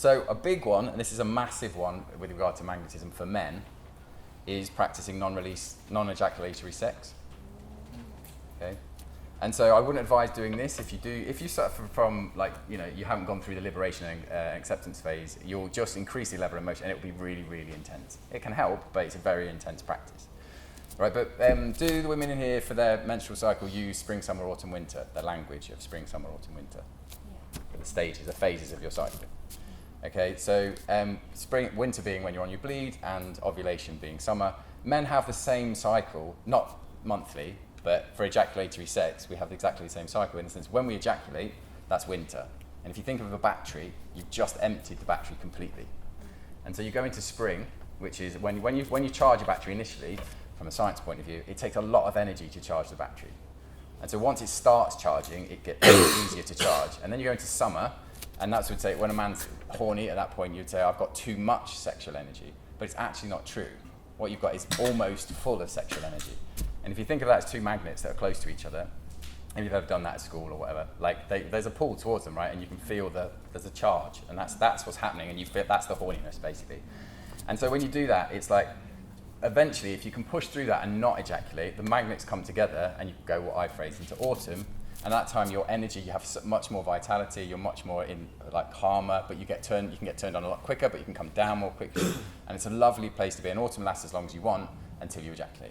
So a big one, and this is a massive one with regard to magnetism for men, is practicing non-ejaculatory sex. Okay, and so I wouldn't advise doing this if you suffer from, like, you haven't gone through the liberation and acceptance phase. You'll just increase the level of emotion, and it'll be really, really intense. It can help, but it's a very intense practice. Right, but do the women in here for their menstrual cycle use spring, summer, autumn, winter? The language of spring, summer, autumn, winter. Yeah. The stages, the phases of your cycle. Okay, so winter being when you're on your bleed, and ovulation being summer. Men have the same cycle, not monthly, but for ejaculatory sex, we have exactly the same cycle in the sense when we ejaculate, that's winter. And if you think of a battery, you've just emptied the battery completely. And so you go into spring, which is when you charge a battery initially, from a science point of view, it takes a lot of energy to charge the battery. And so once it starts charging, it gets easier to charge. And then you go into summer, and that's would say when a man's horny at that point, you'd say, I've got too much sexual energy. But it's actually not true. What you've got is almost full of sexual energy. And if you think of that as two magnets that are close to each other, and you've ever done that at school or whatever, like there's a pull towards them, right? And you can feel there's a charge, and that's what's happening, and you feel that's the horniness, basically. And so when you do that, it's like, eventually, if you can push through that and not ejaculate, the magnets come together, and you go what I phrase into autumn. And at that time, your energy, you have much more vitality, you're much more calmer, but you can get turned on a lot quicker, but you can come down more quickly. And it's a lovely place to be. And autumn lasts as long as you want until you ejaculate.